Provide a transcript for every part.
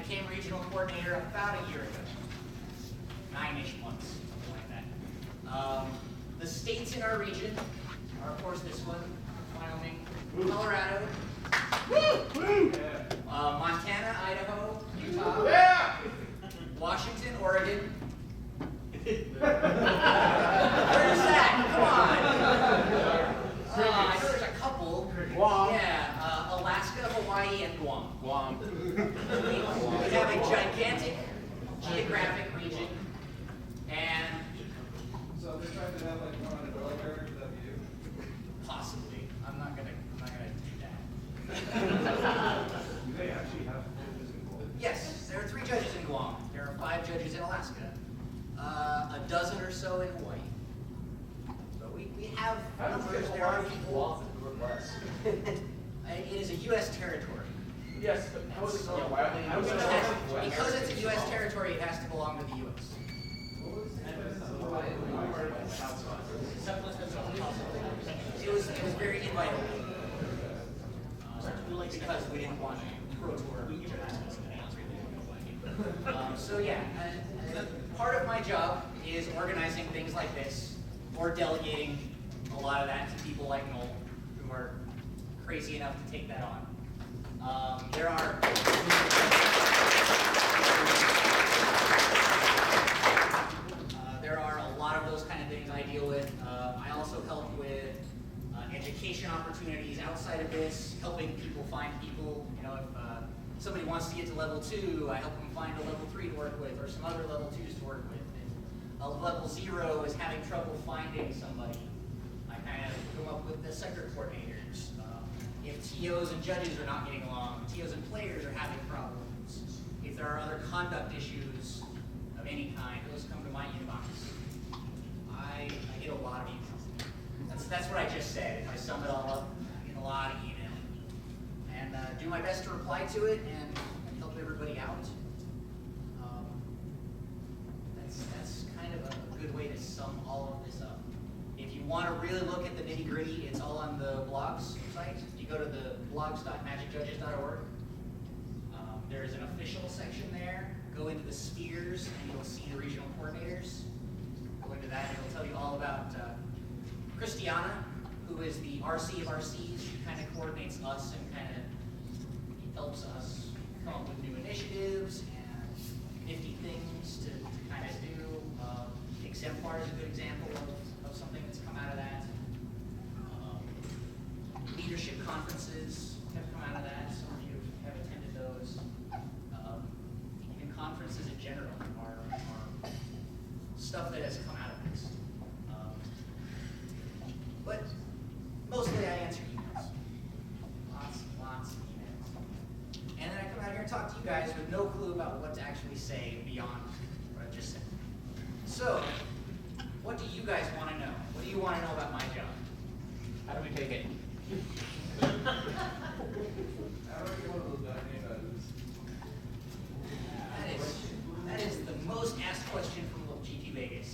became regional coordinator about a year ago. 9-ish months, something like that. The states in our region are, of course, this one, Wyoming, Colorado, Montana, Idaho, Utah, Washington, Oregon. Where's that? Come on. I know there's a couple. Guam. Yeah, Alaska, Hawaii, and Guam. We have a gigantic geographic region, and so they're trying to have like one on a developer that you. possibly. I'm not gonna do that. Do they actually have judges involved? Yes, there are 3 judges in Guam. There are 5 judges in Alaska. A dozen or so in Hawaii. But we have numbers. There are people. It is a U.S. territory. Yes, but how is it going? Because it's a U.S. territory, it has to belong to the U.S. It was very invitable. Because we didn't want pro tour. So yeah, part of my job is organizing things like this, or delegating a lot of that to people like Noel, who are crazy enough to take that on. There are a lot of those kind of things I deal with. I also help with education opportunities outside of this, helping people find people. You know, if somebody wants to get to level 2, I help them find a level 3 to work with, or some other level 2s to work with. If a level 0 is having trouble finding somebody, I kind of come up with the sector coordinators. If TOs and judges are not getting along, TOs and players are having problems, if there are other conduct issues of any kind, those come to my inbox. I get a lot of emails. That's what I just said. If I sum it all up, I get a lot of email. And do my best to reply to it and help everybody out. That's kind of a good way to sum all of this up. If you want to really look at the nitty-gritty, it's all on the blogs site. You go to the blogs.magicjudges.org. There is an official section there. Go into the spheres and you'll see the regional coordinators. Go into that and it'll tell you all about Christiana, who is the RC of RCs. She kind of coordinates us and kind of helps us come up with new initiatives and nifty things to kind of do. Exemplar is a good example of something that's come out of that. Leadership conferences have come out of that. Some of you have attended those. Even conferences in general are stuff that has come out of this. But mostly I answer emails. Lots of emails. And then I come out here and talk to you guys with no clue about what to actually say beyond what I just said. So, what do you guys want to know? What do you want to know about my job? How do we take it? How do I get one of those name badges? That is the most asked question from GP Vegas.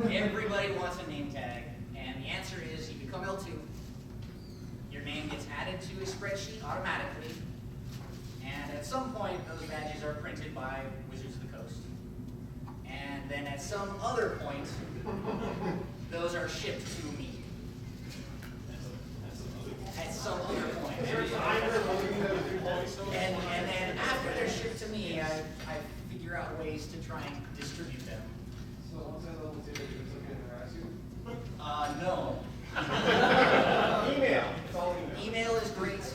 Everybody wants a name tag, and the answer is you become L2. Your name gets added to a spreadsheet automatically, and at some point those badges are printed by Wizards of the Coast. And then at some other point, those are shipped to me. At some other point. And then after they're shipped to me, I figure out ways to try and distribute them. So once I level 2, it's okay to harass you? No. Email. It's all email. Email is great.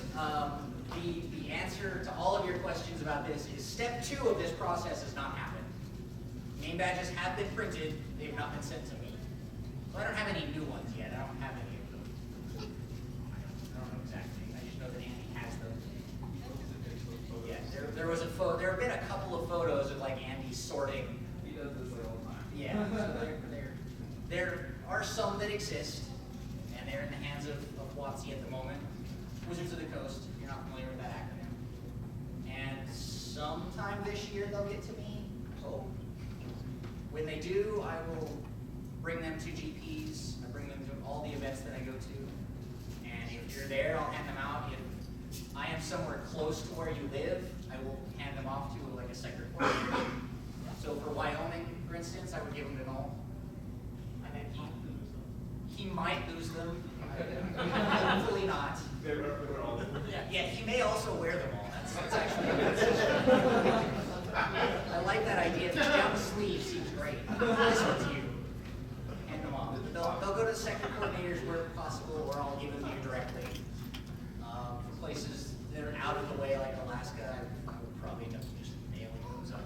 The answer to all of your questions about this is step 2 of this process has not happened. Name badges have been printed, they've not been sent to me. So I don't have any new ones yet. I don't have any of them. I don't know exactly. I just know that Andy has them. Yeah, there was a photo. There have been a couple of photos of like Andy sorting. He does this all the time. Yeah, so there are some that exist, and they're in the hands of WotC at the moment. Wizards of the Coast, if you're not familiar with that acronym. And sometime this year they'll get to me, I hope. When they do, I will bring them to GPs. I bring them to all the events that I go to. And if you're there, I'll hand them out. If I am somewhere close to where you live, I will hand them off to like a instance, I would give them to null. And then he might lose them. Hopefully not. Yeah, he may also wear them all. That's actually a good suggestion. I like that idea. The down sleeve seems great. This one's you. Hand them off. They'll go to the sector coordinators where possible, or I'll give them to you directly. For places that are out of the way, like Alaska, I would probably end up just mailing those up.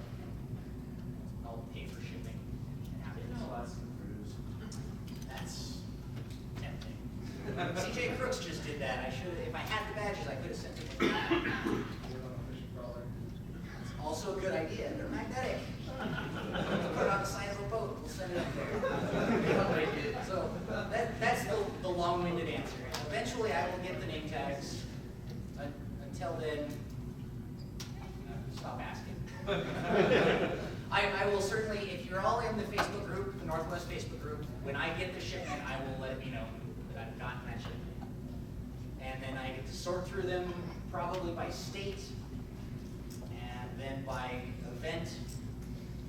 I'll pay for shipping and have it. That's tempting. CJ Crooks just did that. I should, if I had the badges, I could have sent them. It's also a good idea. They're magnetic. Put it on the side of a boat. We'll send it up there. So that's the long-winded answer. Eventually, I will get the name tags. Until then, stop asking. I will certainly, if you're all in the Facebook group, the Northwest Facebook group, when I get the shipment, I will let you know that I've gotten that shipment. And then I get to sort through them probably by state, and then by event,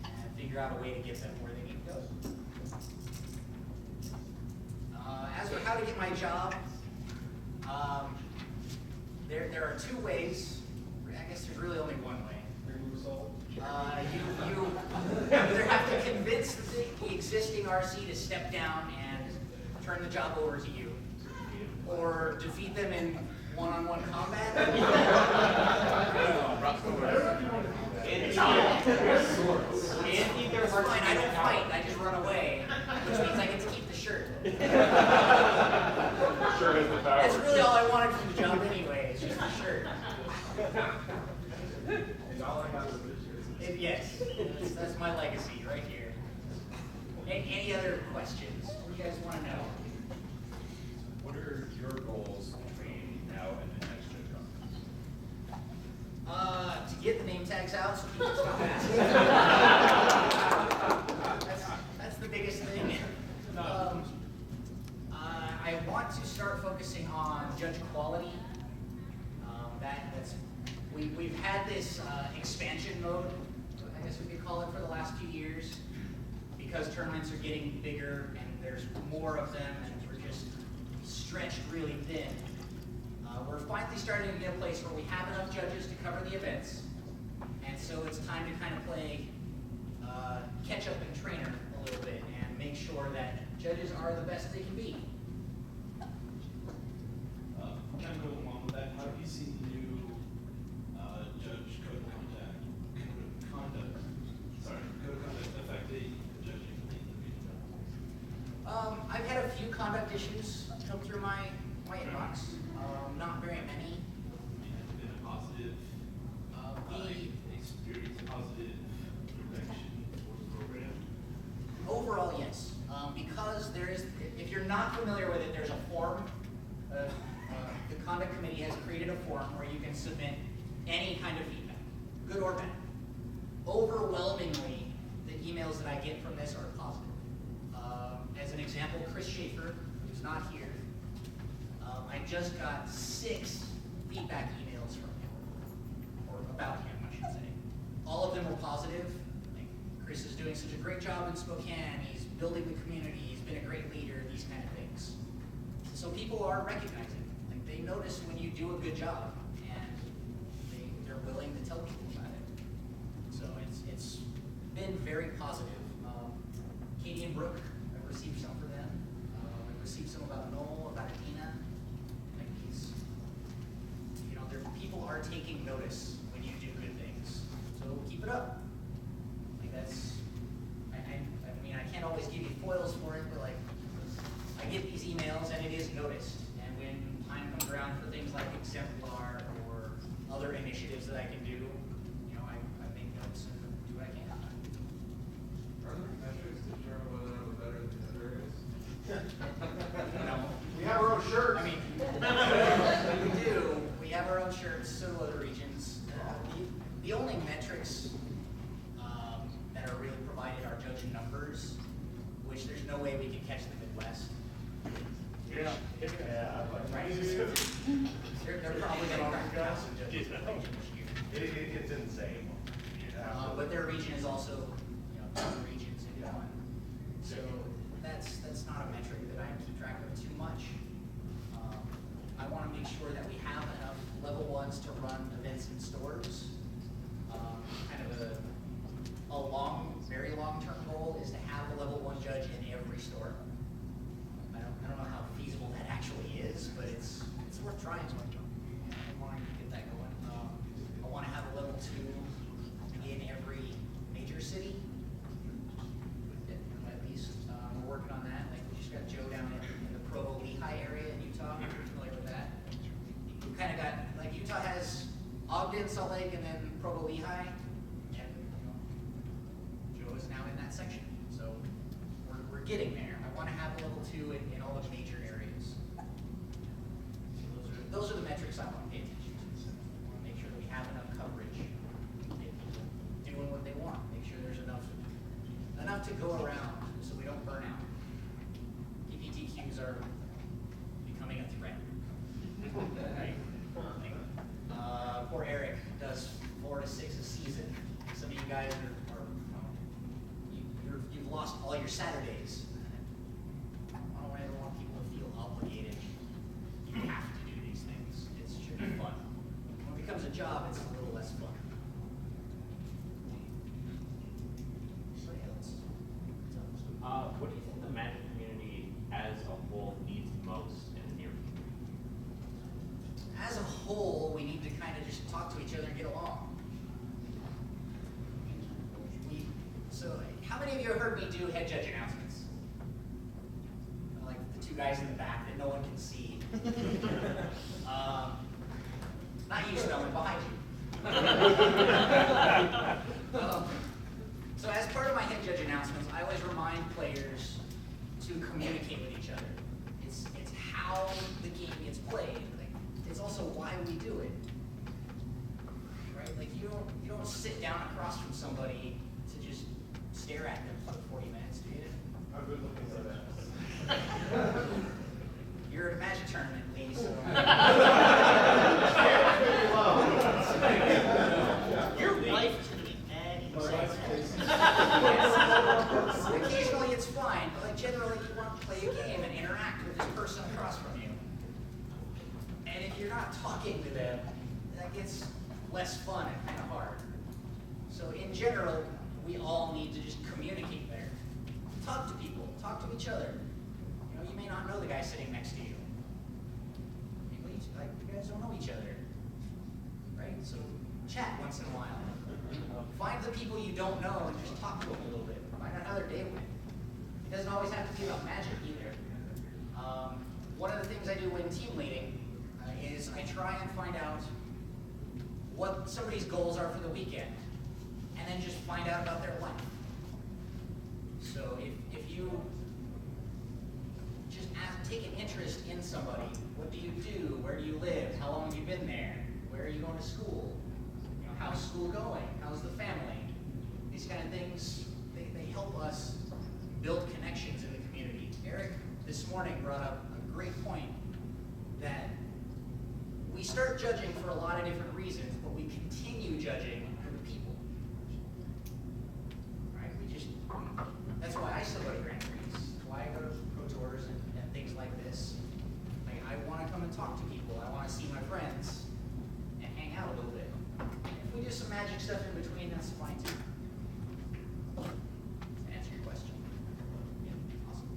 and figure out a way to get them where they need to go. As for how to get my job, there are two ways. I guess there's really only one way. You either have to convince the existing RC to step down and turn the job over to you, or defeat them in one-on-one combat. It's fine, I don't fight, I just run away, which means I get to keep the shirt. Shirt is the power. That's really all I wanted from the job anyway, it's just the shirt. Yes, that's my legacy right here. Any other questions? What do you guys want to know? What are your goals between now and the next job? To get the name tags out so people stop asking. That's the biggest thing. I want to start focusing on judge quality. We've had this expansion mode, I guess we could call it, for the last few years, because tournaments are getting bigger and there's more of them, and we're just stretched really thin. We're finally starting to get a place where we have enough judges to cover the events, and so it's time to kind of play catch up and trainer a little bit and make sure that judges are the best they can be. Kind of going along with that, how do you see the new judge code of conduct affecting the judging in the region? I've had a few conduct issues come through my inbox. Not very many. Has it been a positive experience, a positive direction for the program? Overall, yes. Because there is, if you're not familiar with it, there's a form. The conduct committee has created a form where you can submit any kind of feedback, good or bad. Overwhelmingly, the emails that I get from this are positive. As an example, Chris Schaefer, who's not here, I just got 6 feedback emails from him, or about him, I should say. All of them were positive. Like, Chris is doing such a great job in Spokane. He's building the community. He's been a great leader. These kind of things. So people are recognizing. Like, they notice when you do a good job, and they're willing to tell people about it. So it's been very positive. Katie and Brooke, I've received some for them. I've received some about Noel, about Adina. Like these, people are taking notice when you do good things. So keep it up. Like that's, I mean, I can't always give you foils for it, but like, I get these emails and it is noticed. And when time comes around for things like Exemplar or other initiatives that I can do, I make notes and do what I can. Are there metrics to determine whether or not we're better than the other areas? No. We have our own shirt. I mean, we do. We have our own shirts, so do other regions. The only metrics that are really provided are judge numbers, which there's no way we can catch the Midwest. Yeah. Right? They're probably going to crack down some judges in the region this year. It's insane. But their region is also, other regions. going. So that's not a metric that I keep track of too much. I want to make sure that we have enough level ones to run events in stores. Kind of a very long-term goal is to have a level 1 judge in every store. I don't know how feasible that actually is, but it's worth trying. I want to get that going. I want to have a level 2 in every major city, at least. We're working on that. Like we just got Joe down in the Provo-Lehigh area in Utah. If you're familiar with that. You kind of got, like Utah has Ogden, Salt Lake, and then Provo-Lehigh. And Joe is now in that section. So we're getting there. I want to have a level 2 in all the major areas. So those are the metrics I want to pay attention to. I want to make sure that we have enough coverage, get people doing what they want. Make sure there's enough to go around so we don't burn out. PPTQs are becoming a threat. Right? Poor Eric does 4 to 6 a season. Some of you guys you've lost all your Saturdays. I don't ever want people to feel obligated. You have to do these things. It should be fun. When it becomes a job, it's a little less fun. Anybody else? What do you think the Magic community as a whole needs most in the near future? As a whole, we need to kind of just talk to each other and get along. So, how many of you have heard me do head judge announcements? Like the 2 guys in the back that no one can see. Not you, Spellman, behind you. So as part of my head judge announcements, I always remind players to communicate with each other. It's how the game gets played. Like, it's also why we do it. Right? Like you don't sit down across from somebody to just stare at them for 40 minutes, do you? I've been looking for that. You're at a Magic tournament, Lee, so. Your wife is going to be mad you say that. Occasionally it's fine, but like generally you want to play a game and interact with this person across from you. And if you're not talking to them, that gets less fun and kind of hard. So in general, we all need to just communicate better. Talk to people, talk to each other. You know, you may not know the guy sitting next to you. Like, you guys don't know each other, right? So chat once in a while. Find the people you don't know and just talk to them a little bit. Find out how their day went. It doesn't always have to be about Magic either. One of the things I do when team leading is I try and find out what somebody's goals are for the weekend, and then just find out about their life. So if you just take an interest in somebody, what do you do? Where do you live? How long have you been there? Where are you going to school? You know, how's school going? How's the family? These kind of things, they help us build connections in the community. Eric this morning brought up a great point that we start judging for a lot of different reasons, but we continue judging for the people. Right? That's why I still go to Grand Prix. That's why I go to Pro Tours and things like this. Like, I want to come and talk to people. I want to see my friends and hang out a little bit. If we do some Magic stuff in between, that's fine too. To answer your question. Yeah, awesome.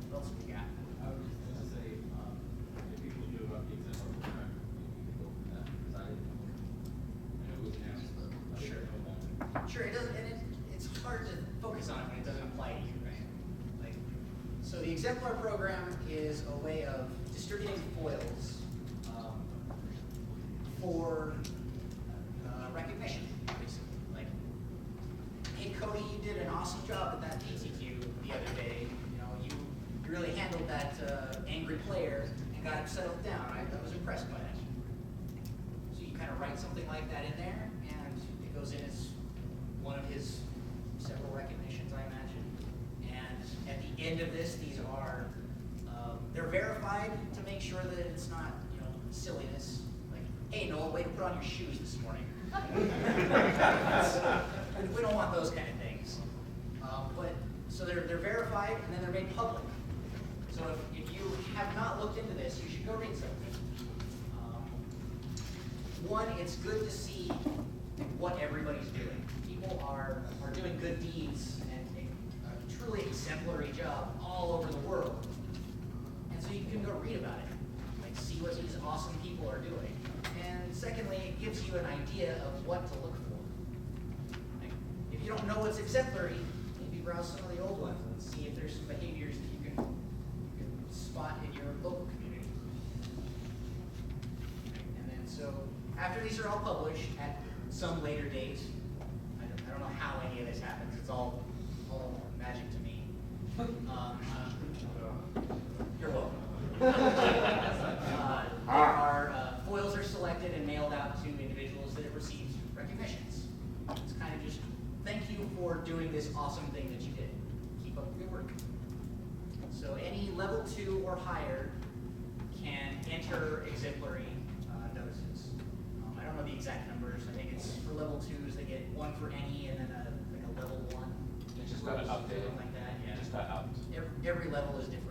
What else we got? I was just going to say, if people knew about the example program, you could go from that, because I didn't know. I know it was announced, but I Sure. didn't know about it. Sure, it doesn't, and it's hard to focus on it when it doesn't apply to you, right? Like, so the exemplar program is a way of distributing foils for recognition, basically. Like, hey Cody, you did an awesome job at that PTQ the other day. You know, you really handled that angry player and got him settled down. I was impressed by that. So you kind of write something like that in there, and it goes in as one of his several recognitions, I imagine. And at the end of this, these are, they're verified to make sure that it's not, you know, silliness. Like, hey Noel, way to put on your shoes this morning. We don't want those kind of things. But it's good to see what everybody's doing. People are doing good deeds and a truly exemplary job all over the world. And so you can go read about it, like see what these awesome people are doing. And secondly, it gives you an idea of what to look for. Like, if you don't know what's exemplary, maybe browse some of the old ones and see if there's some behaviors that you can spot in your local community. And then so after these are all published at some later date, I don't know how any of this happens. It's all magic to me. You're welcome. Foils are selected and mailed out to individuals that have received recognitions. It's kind of just thank you for doing this awesome thing that you did. Keep up the good work. So any level 2 or higher can enter exemplary notices. I don't know the exact numbers. I think it's for level 2s they get 1 for any, and then a level 1. It just got updated. Like that. Yeah. Just got out. Every level is different.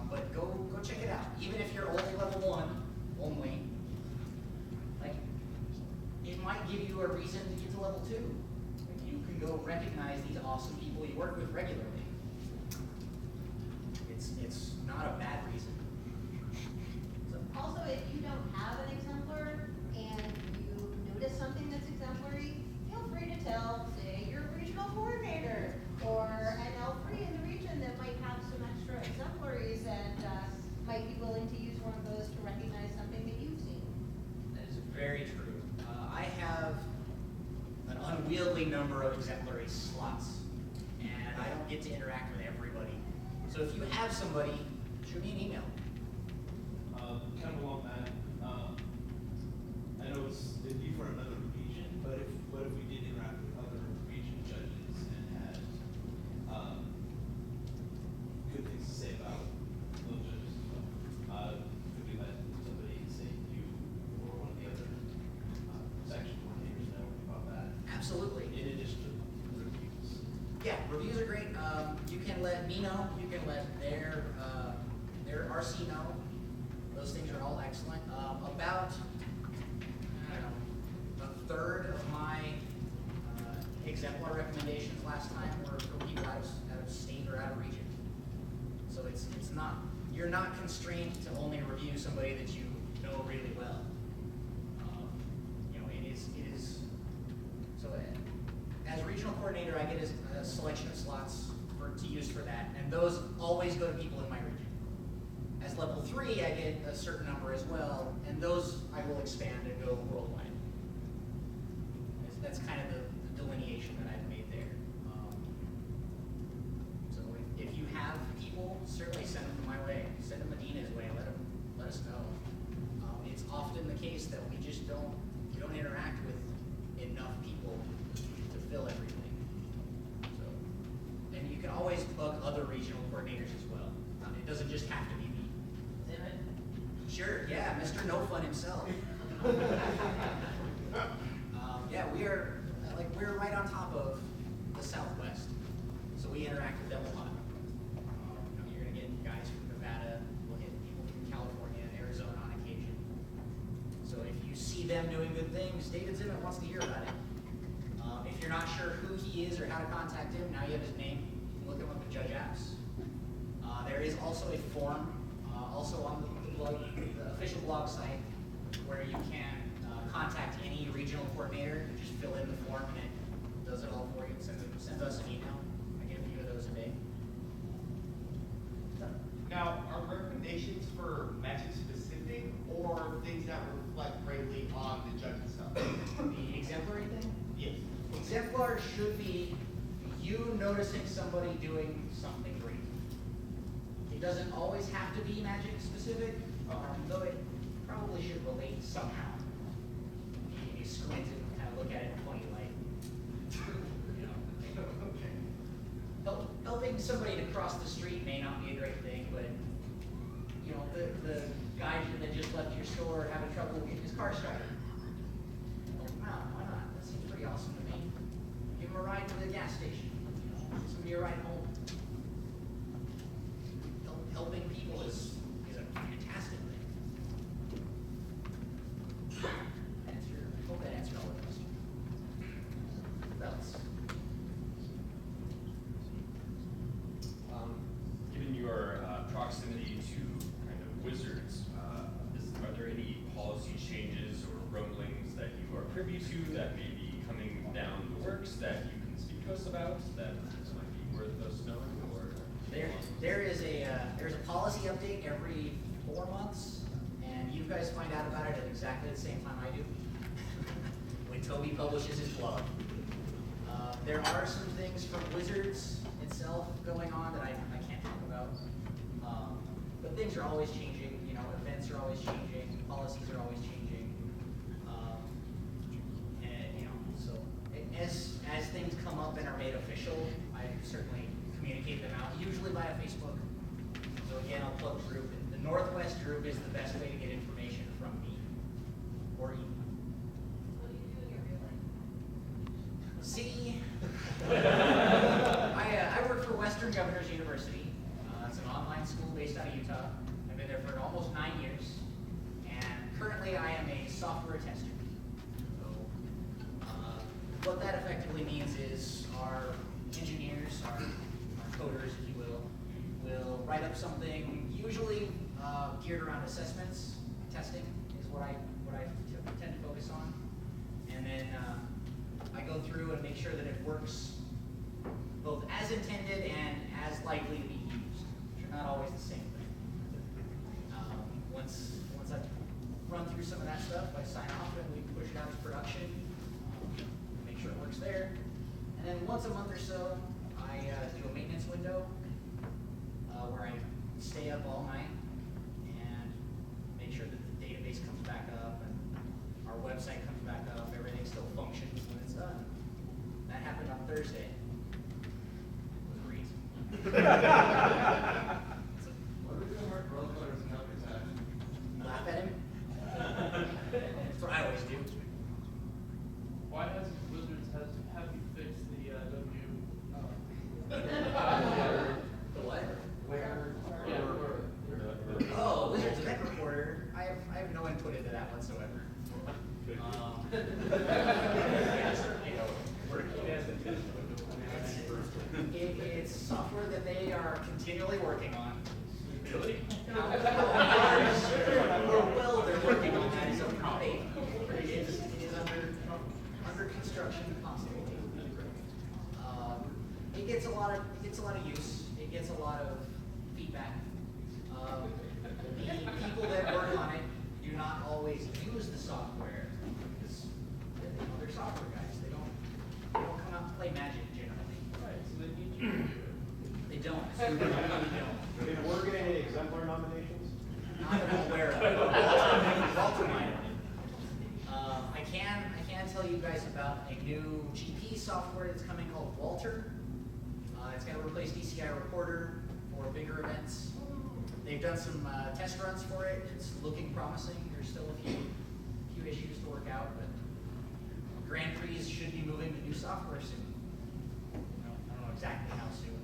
But go check it out. Even if you're only level 1 only, like it might give you a reason to get to level 2. Like, you can go recognize these awesome people you work with regularly. It's not a bad reason. So, Also, if you don't have an exemplar and you notice something that's exemplary, feel free to tell, say, your regional coordinator or an L3 in the region that might have some extra exemplaries and might be willing to use one of those to recognize something that you've seen. that is very true. I have an unwieldy number of exemplary slots, and I don't get to interact with everybody. So if you have somebody, shoot me an email. Kind of along that, I know it'd be for another region, but what if we did interact with other region judges and had good things to say about those judges as well? Could we let somebody, say you or one of the other section coordinators know about that? Absolutely. In addition to reviews. Yeah, reviews are great. You can let me know. You can let their RC know. Those things are all excellent. About, I don't know, a third of my exemplar recommendations last time were for people out of state or out of region. So it's not, you're not constrained to only review somebody that you know really well. It is. So as regional coordinator, I get a selection of slots to use for that, and those always go to people in my region. As level 3, I get a certain number as well, and those I will expand and go worldwide. That's kind of the delineation that I've made there. So if you have people, certainly send them my way. Send them Medina's way. Let us know. It's often the case that we don't interact with enough people to fill everything. So, and you can always bug other regional coordinators as well. It doesn't just have to be me. Sure, yeah, Mr. No Fun himself. Yeah, we're right on top of the Southwest, so we interact with them a lot. You're gonna get guys from Nevada, we'll get people from California and Arizona on occasion. So if you see them doing good things, David Zimmer wants to hear about it. If you're not sure who he is or how to contact him, now you have his name. You can look him up at Judge Apps. There is also a form, also on the official blog site, where you can contact any regional coordinator. You just fill in the form and it does it all for you. Send us an email. I get a few of those a day. Now, are recommendations for magic specific or things that reflect greatly on the judge's stuff? The exemplary thing? Yes. Exemplar should be you noticing somebody doing something great. It doesn't always have to be magic specific, though it probably should relate somehow. You squint and kind of look at it in a funny light. Helping somebody to cross the street may not be a great thing, but the guy that just left your store having trouble getting his car started. Wow, why not? That seems pretty awesome to me. Give him a ride to the gas station. Give somebody a ride home. Helping people is a fantastic thing. answered all the questions. What else? Given your proximity to kind of wizards, are there any policy changes or rumblings that you are privy to that may be coming down the works that you can speak to us about that might be worth us knowing? Or There's a policy update every 4 months, and you guys find out about it at exactly the same time I do, when Toby publishes his blog. There are some things from Wizards itself going on that I can't talk about, but things are always changing. You know, events are always changing, policies are always changing, and you know, so as things come up and are made official, I certainly communicate them out, usually via Facebook. So again, I'll plug the group. The Northwest group is the best way to get information from me or email. What do you do in your real life? See, I work for Western Governors University. It's an online school based out of Utah. I've been there for almost 9 years, and currently I am a software tester. So, what that effectively means is our engineers, our coders, if you will write up something usually geared around assessments. Testing is what I tend to focus on, and then I go through and make sure that it works both as intended and as likely to be used, which are not always the same thing. Once I run through some of that stuff, I sign off and we push it out to production, make sure it works there. And then once a month or so, I do a maintenance window where I stay up all night and make sure that the database comes back up and our website comes back up, everything still functions when it's done. That happened on Thursday. It was a reason. What are we doing with role players and help us out? Laugh at him. That's what I always do. Why has Wizards have you fix the W? The what? Where? Yeah. Oh, Wizards Event Reporter. I have no input into that whatsoever. It's software that they are continually working on. Really? How well they're working on that is up for debate. It is under construction constantly. It gets a lot of use. It gets a lot of feedback. The people that work on it do not always use the software because they're software guys. They don't come out and play Magic generally. Right, so they need you to do it. They don't. They don't. Did Word get any exemplar nominations? Not that I'm aware of. Walter might. I can tell you guys about a new GP software that's coming called Walter. It's going to replace DCI Reporter for bigger events. They've done some test runs for it. It's looking promising. There's still a few issues to work out, but Grand Prix should be moving to new software soon. I don't know exactly how soon.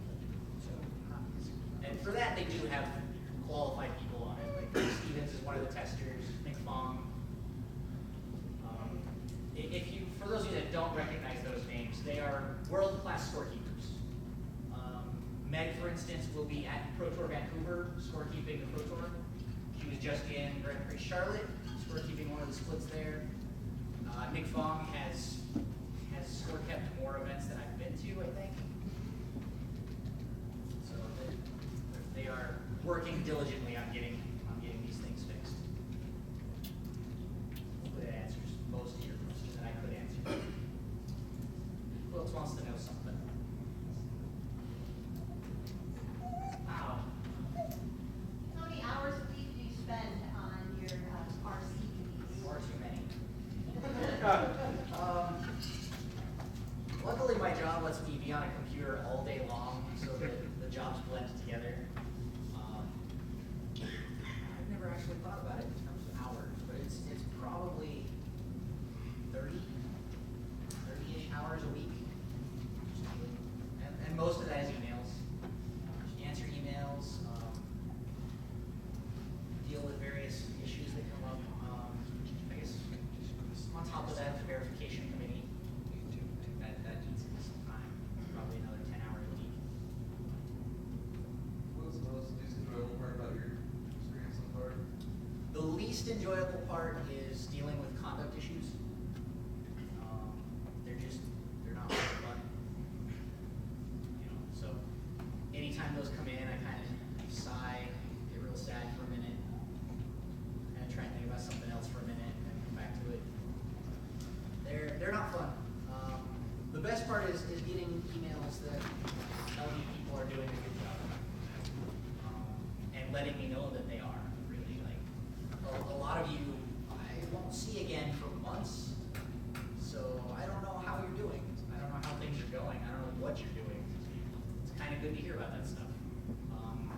And for that, they do have qualified people on it. Like Greg Stevens is one of the testers. Nick Fong. For those of you that don't recognize those names, they are world-class scorekeepers. Meg, for instance, will be at Pro Tour Vancouver, scorekeeping the Pro Tour. She was just in Grand Prix Charlotte, scorekeeping one of the splits there. Nick Fong has score kept more events than I've been to, I think. So they are working diligently on getting these things fixed. Hopefully that answers most of your questions that I could answer. Who else wants to know something? Wow. How many hours a week do you spend on your RC duties? Far too many. Luckily, my job lets me be on a computer all day long, so that the jobs blend together. I've never actually thought about it in terms of hours, but it's probably 30-ish hours a week. And most of that is emails. Just answer emails, deal with various issues that come up. I guess on top of that, the verification enjoyable part is dealing with conduct issues. They're not very fun. So anytime those come in, I kind of sigh, get real sad for a minute, and try and think about something else for a minute, and come back to it. They're not fun. The best part is getting emails that tell me people are doing a good job, and letting me know that they are. Really, like a lot of you, I won't see again for months, so I don't know how you're doing. I don't know how things are going. I don't know what you're doing. It's kind of good to hear about that stuff.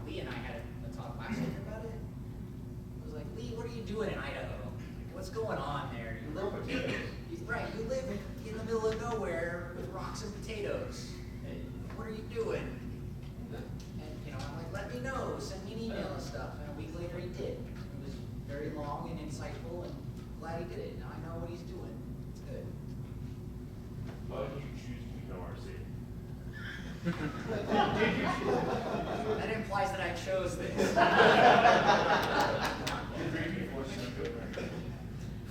Lee and I had a talk last week about it. I was like, Lee, what are you doing in Idaho? What's going on there? You live, right? You live in the middle of nowhere with rocks and potatoes. What are you doing? And I'm like, let me know. Send me an email and stuff. And a week later, he did. It was very long and insightful, and glad he did it. Now I know what he's doing. It's good. Why did you choose to become RC? That implies that I chose this.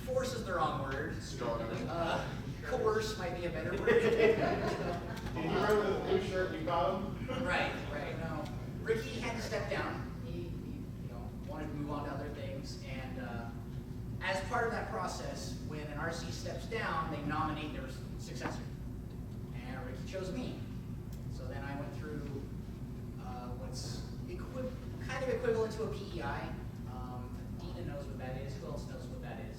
Force is the wrong word. Coerce might be a better word. Did you remember the blue shirt you got him? Right. No. Ricky had to step down. He wanted to move on to other things, and as part of that process, when an RC steps down, they nominate their successor. And Ricky chose me. So then I went through what's kind of equivalent to a PEI. Dina knows what that is. Who else knows what that is?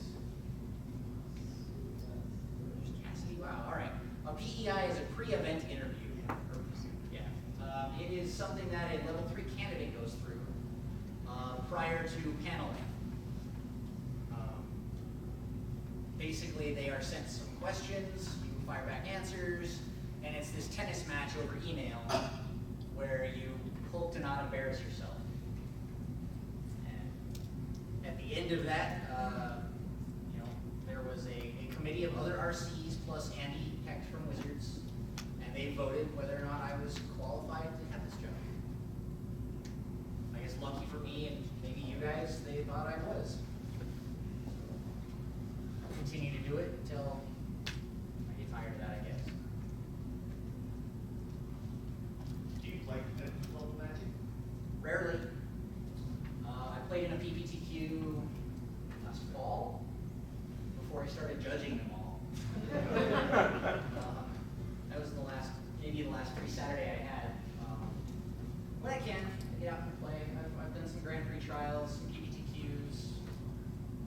Cassidy. Wow. All right. A PEI is a pre-event interview. Yeah. It is something that a level 3 candidate goes through prior to paneling. Basically, they are sent some questions, you fire back answers, and it's this tennis match over email where you hope to not embarrass yourself. And at the end of that, there was a committee of other RCs plus Andy Hecht from Wizards, and they voted whether or not I was qualified to have this job. I guess lucky for me and maybe you guys, they thought I was. I'll continue to do it until I get tired of that, I guess. Do you play competitive level Magic? Rarely. I played in a PPTQ last fall before I started judging them all. That was maybe the last free Saturday I had. When I can, I get out and play. I've done some Grand Prix trials, some PPTQs.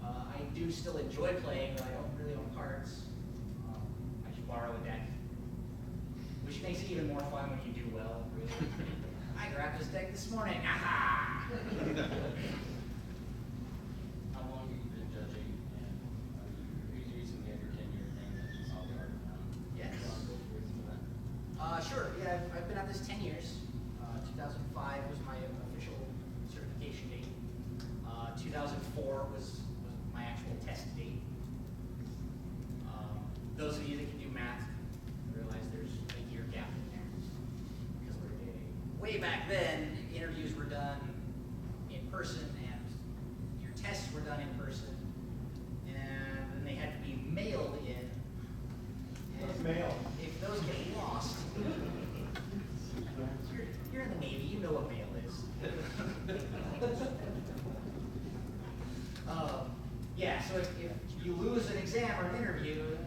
I do still enjoy playing, but I don't really own cards. I should borrow a deck, which makes it even more fun when you do well, really. I grabbed this deck this morning. Aha! How long have you been judging, and are you recently had your 10-year thing that you saw the art on? Yes. You wanna go through some of that? Sure. Yeah, I've been at this 10 years. 2005 was my official certification date. 2004 was my actual test date. Those of you that can do math realize there's a year gap in there because way back then, interviews were done in person and your tests were done in person, and then they had to be mailed in. What's mail? If those get lost, you're in the Navy, you know what mail is. Yeah, so if you lose an exam or an interview,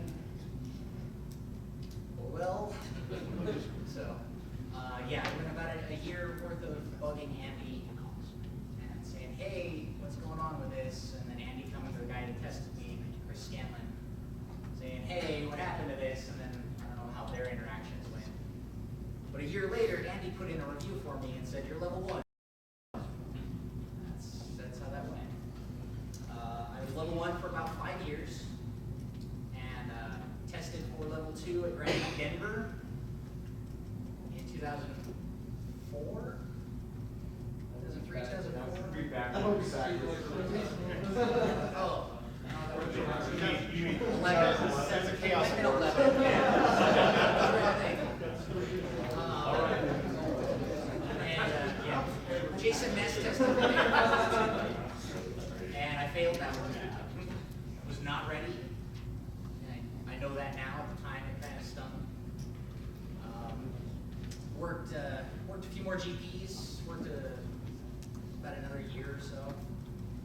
well, so, yeah, I went about a year worth of bugging Andy and saying, hey, what's going on with this? And then Andy coming to the guy that tested me, Chris Scanlon, saying, hey, what happened to this? And then I don't know how their interactions went. But a year later, Andy put in a review for me and said, you're level 1. That's how that went. I was level 1 for about 5 years and tested for level 2 at Grand Prix Denver in 2004. 2003, 2004. Read back. Oh, exactly. Oh. You mean 11. That's a chaos. Might have been 11. Yeah. And yeah, Jason Ness tested for me, and I failed that one. worked a few more GPs, worked about another year or so,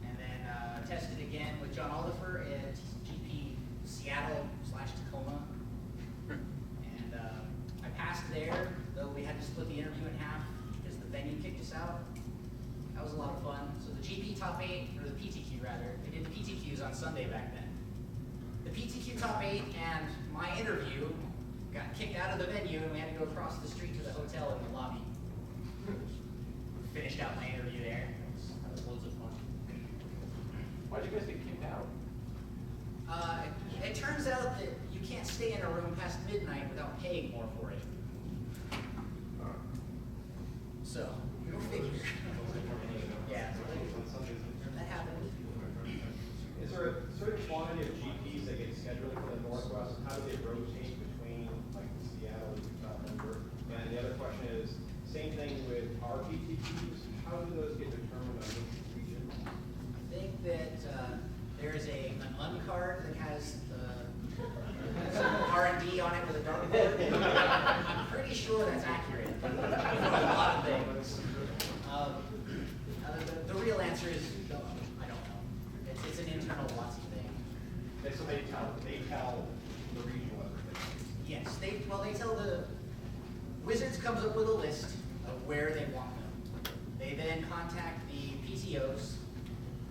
and then tested again with John Oliver at GP Seattle / Tacoma. And I passed there, though we had to split the interview in half because the venue kicked us out. That was a lot of fun. So the GP top 8, or the PTQ rather, they did the PTQs on Sunday back then. The PTQ top 8 and my interview got kicked out of the venue and we had to go across the street to the hotel in the lobby. Finished out my interview there. That was loads of fun. Why'd you guys get kicked out? It turns out that you can't stay in a room past midnight without paying more for it. So, go figure. Yeah, that happened. Is there a certain quantity of GPs that get scheduled for the Northwest? How do they rotate between like Seattle, Utah, Denver? And the other question is, same thing with our PTQs. How do those get determined on which region? I think that there's an uncard that has R&D on it with a dartboard. I'm pretty sure that's accurate for a lot of things. The real answer is no, I don't know. It's an internal Watson thing. So they tell the regional everything. Yes, they tell the Wizards comes up with a list of where they want them. They then contact the PTOs,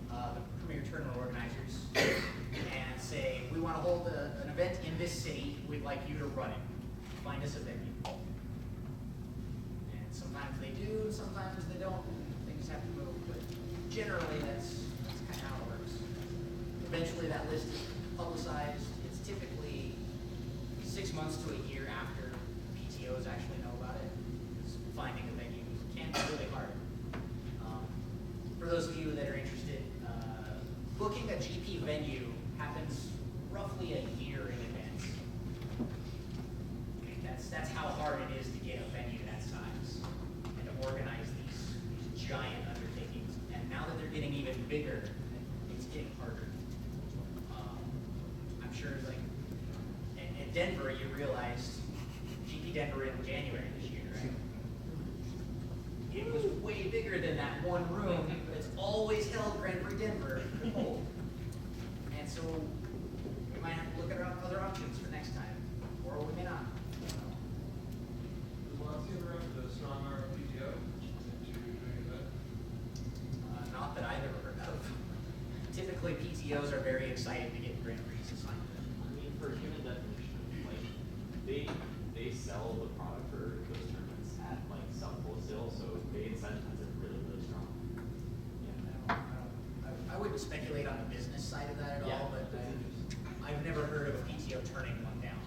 the premier tournament organizers, and say, we want to hold an event in this city, we'd like you to run it. Find us a venue. And sometimes they do, sometimes they don't. Things have to move, but generally that's kind of how it works. Eventually that list is publicized. It's typically 6 months to a year after PTOs actually know about it. Because finding a venue can be really hard. For those of you that are interested, booking a GP venue happens roughly a year in advance. Okay, that's how hard it is to get a venue that size and to organize these giant undertakings. And now that they're getting even bigger, it's getting harder. I'm sure, like in Denver, you realized GP Denver in January this year, right? It was way bigger than that one room that's always held Grand Prix Denver. And so we might have to look at our other options for next time, or we may not. Does Montana run the strong arm PTO into doing that? Not that I've ever heard of. Typically, PTOs are very excited to get Grand Prix assigned to them. I mean, for human definition, like they sell the product for those tournaments at like some wholesale, so they incentivize it really, really strong. Yeah. I wouldn't speculate on the business side of that at all, but I've never heard of a PTO turning one down,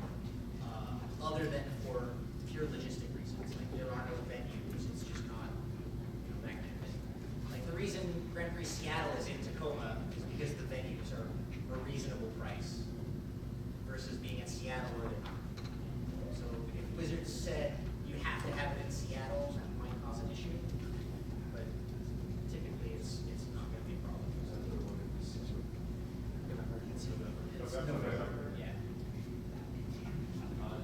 other than for pure logistic reasons. Like there are no venues, it's just not, that kind of thing. Like the reason Grand Prix Seattle is in Tacoma is because the venues are a reasonable price versus being in Seattle where they're not. So if Wizards said you have to have it in Seattle, that might cause an issue. But typically it's not going to be a problem. It's November. Yeah.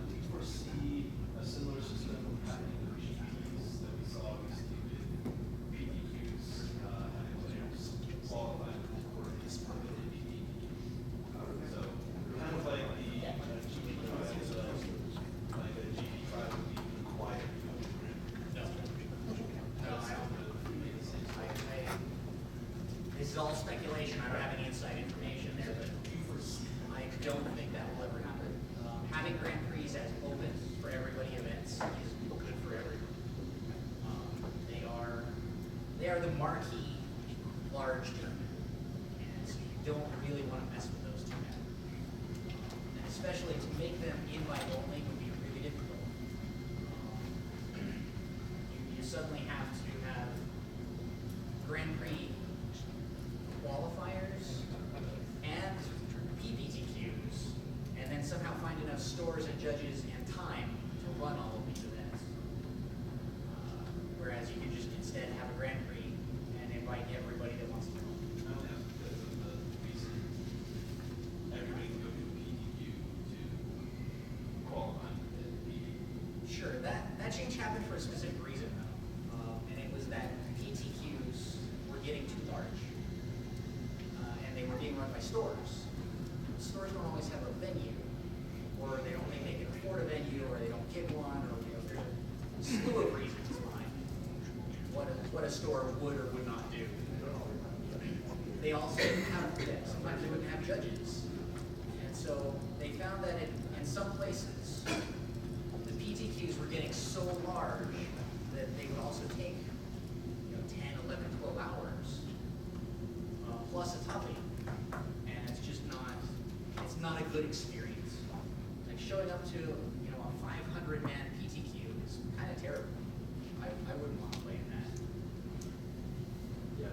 Do you foresee a similar system happening with GPs that we saw recently with PTQs, having players qualify for this part of the PTQ? So kind of like the GP trials, like a GP trial would be required. No. No, I don't. This is all speculation. I don't have any inside information there, but I don't think that will ever happen. Having Grand Prix as open for everybody events is good for everyone. They are the marquee large tournament, and so you don't really want to mess with those two guys. And especially to make them invite only would be really difficult. You suddenly have to have Grand Prix qualifiers and PPTQs, and then somehow find enough stores and judges and time to run all of these events. Whereas you can just instead have a Grand Prix and invite everybody that wants to come. Not only that's because of the reason everybody can go to a PTQ to qualify for the PTQ. Sure, that change happened happened for a specific reason though, and it was that PTQs were getting too large, and they were being run by stores. Stores don't always have a venue, or they don't think they can afford a venue, or they don't get one, or there's a slew of reasons behind what a store would or would not do. They also sometimes they wouldn't have judges, and so they found that in some places, the PTQs were getting so large that they would also take 10, 11, 12 hours, plus a toughie, and it's not a good experience. Like showing up to a 500-man PTQ is kind of terrible. I wouldn't want to play in that. Yeah.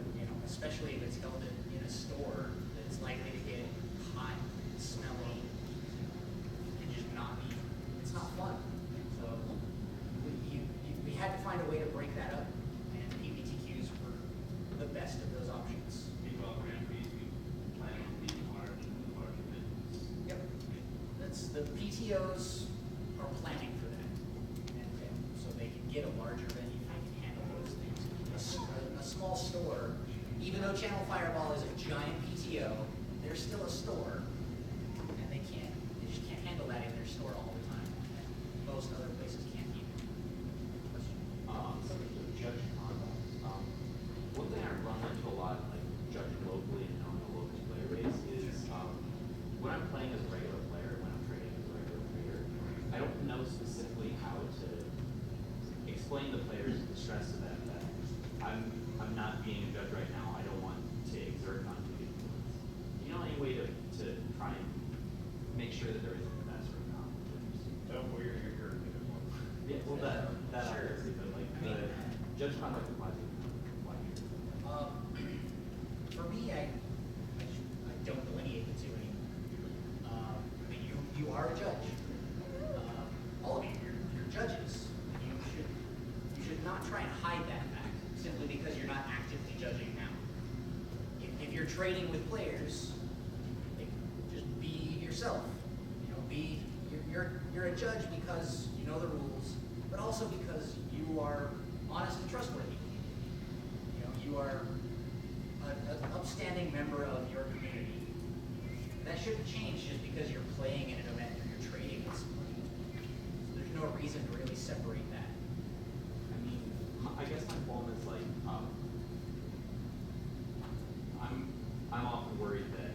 Especially if it's held in a store that's likely to get hot, smelly, and just it's not fun. So we had to find a way to break that up, and PPTQs were the best of those options. Meanwhile, Grand Prix, we plan on being large events. Yep. The PTOs are planning for that, and so they can get a larger venue, they can handle those things. A small store, even though Channel Fireball is a giant PTO, they're still a store, and they just can't handle that in their store all the time. Most other places can't either. Subject of judge conduct. One thing I run into a lot, like judging locally and knowing the local player base, is when I'm playing as a regular player, when I'm training as a regular player, I don't know specifically how to explain the players the stress to them that I'm not being a judge right now. I don't want to exert undue influence. You know any way to try and make sure that there isn't that sort of conflict? Don't wear your hair. Yeah, well, that Sure. obviously, but like I mean, the judge conduct applies to For me, I don't delineate the two anymore. I mean, you are a judge. All of you, you're judges. You should not try and hide that fact simply because you're not actively judging now. If you're trading with players, just be yourself. You're a judge because you know the rules, but also because you are honest and trustworthy. You are an upstanding member of your community. That shouldn't change just because you're playing in an event or you're trading with somebody. There's no reason to really separate that. I mean, I guess my problem is like, I'm often worried that,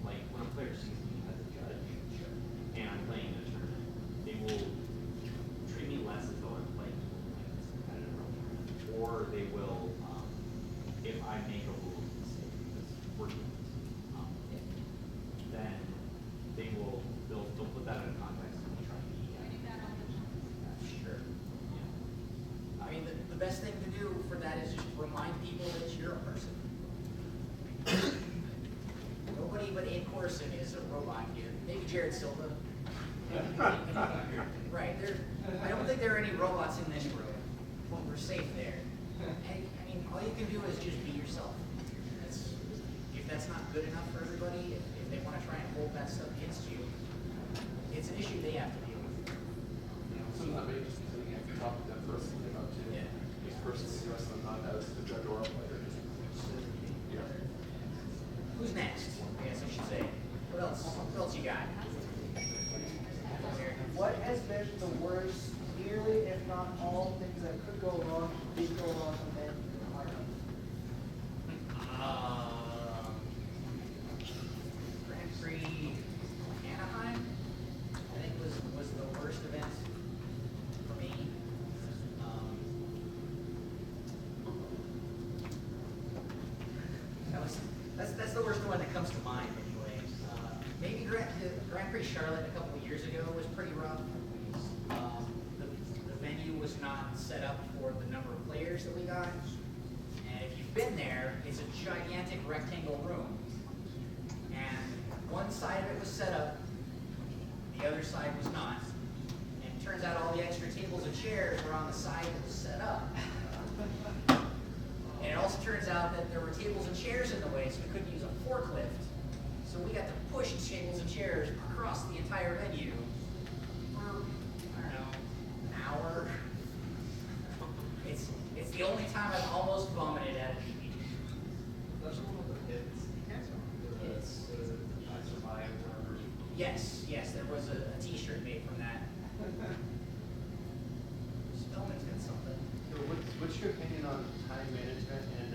like, when a player sees me as a judge, and I'm playing in a tournament, they will treat me less as though I'm playing like this competitive tournament, or they will, if I make a rule mistake, because we're humans, then they'll put that in context and try to be. Sure. Yeah. I mean, the best thing to do for that is just remind people that you're a person. Nobody but Abe Corson is a robot here. Maybe Jared Silva. Right. I don't think there are any robots in this room. We're safe there. I mean, all you can do is just be yourself. If that's not good enough for everybody, if they want to try and hold that stuff against you, it's an issue they have to deal with. Something that may just be something you have to talk to that person about too. Yeah. This person address them not as the judge or a player. Yeah. Who's next? I guess I should say. What else you got? What has been the worst, nearly if not all things that could go wrong, did go wrong, and then Grand Prix Anaheim, I think was the worst event for me. That's the worst one that comes to mind anyway. Maybe Grand Prix Charlotte a couple of years ago was pretty rough. The venue was not set up for the number of players that we got. And if you've been there, it's a gigantic rectangle room. And one side of it was set up, the other side was not. And it turns out all the extra tables and chairs were on the side that was set up. And it also turns out that there were tables and chairs in the way, so we couldn't use a forklift. So we got to push tables and chairs across the entire venue for, I don't know, an hour. your opinion on time management and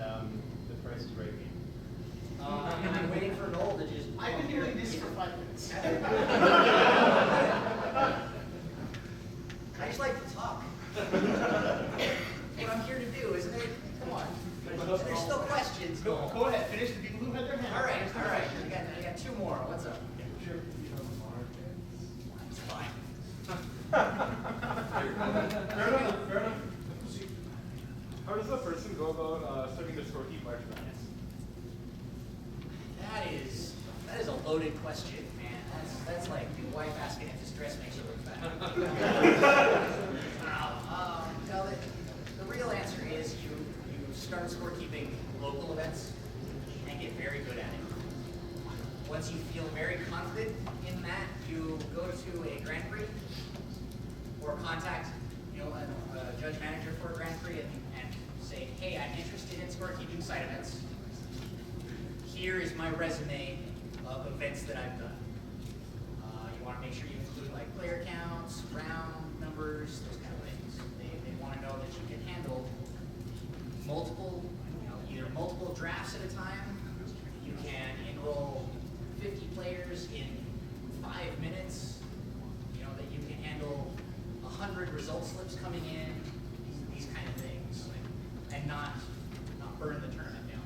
the Price is Right game? I'm waiting for Noel to just. I've been doing this for 5 minutes. I just like to talk. What I'm here to do, isn't it? Come on. There's still questions. Go ahead, finish the people who had their hand. All right. I got 2 more. What's up? It's fine. Fair enough. How does a person go about setting their scorekeep by tremendous? That is a loaded question, man. That's like your wife asking if this dress makes you look fat. No, the real answer is you start scorekeeping local events and get very good at it. Once you feel very confident in that, you go to a Grand Prix or contact a judge manager for a Grand Prix and say, hey, I'm interested in scorekeeping side events. Here is my resume of events that I've done. You want to make sure you include like player counts, round numbers, those kind of things. They want to know that you can handle multiple, either multiple drafts at a time. You can enroll 50 players in 5 minutes. That you can handle 100 result slips coming in. These kind of things, and not burn the tournament down.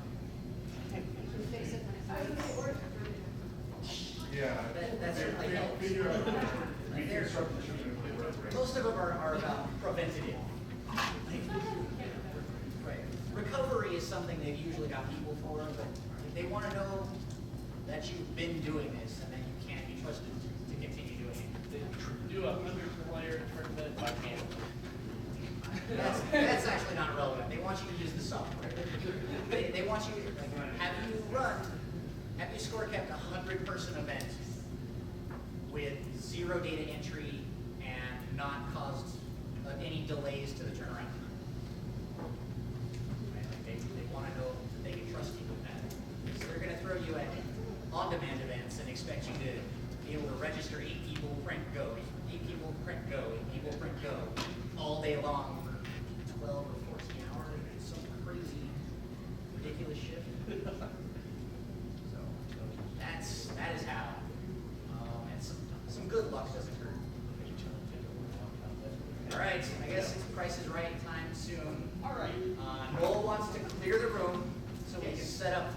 Fix it when it's over. Yeah. That certainly helps. Most of them are about preventative. Right. Recovery is something they've usually got people for, but they want to know that you've been doing this and that you can't be trusted to continue doing it. Do a 100-player tournament by hand. That's actually not relevant. They want you to use the software. They want you to, have you score kept a 100-person event with 0 data entry and not caused any delays to the turnaround? Right? Like they want to know that they can trust you with that. So they're going to throw you at on-demand events and expect you to be able to register 8 people, print, go, 8 people, print, go, 8 people, print, go, all day long for 12 or 14 hours. It's some crazy, ridiculous shit. So that is how. And some good luck doesn't hurt. All right, I guess it's Price is Right time soon. All right. Noel wants to clear the room so we can set up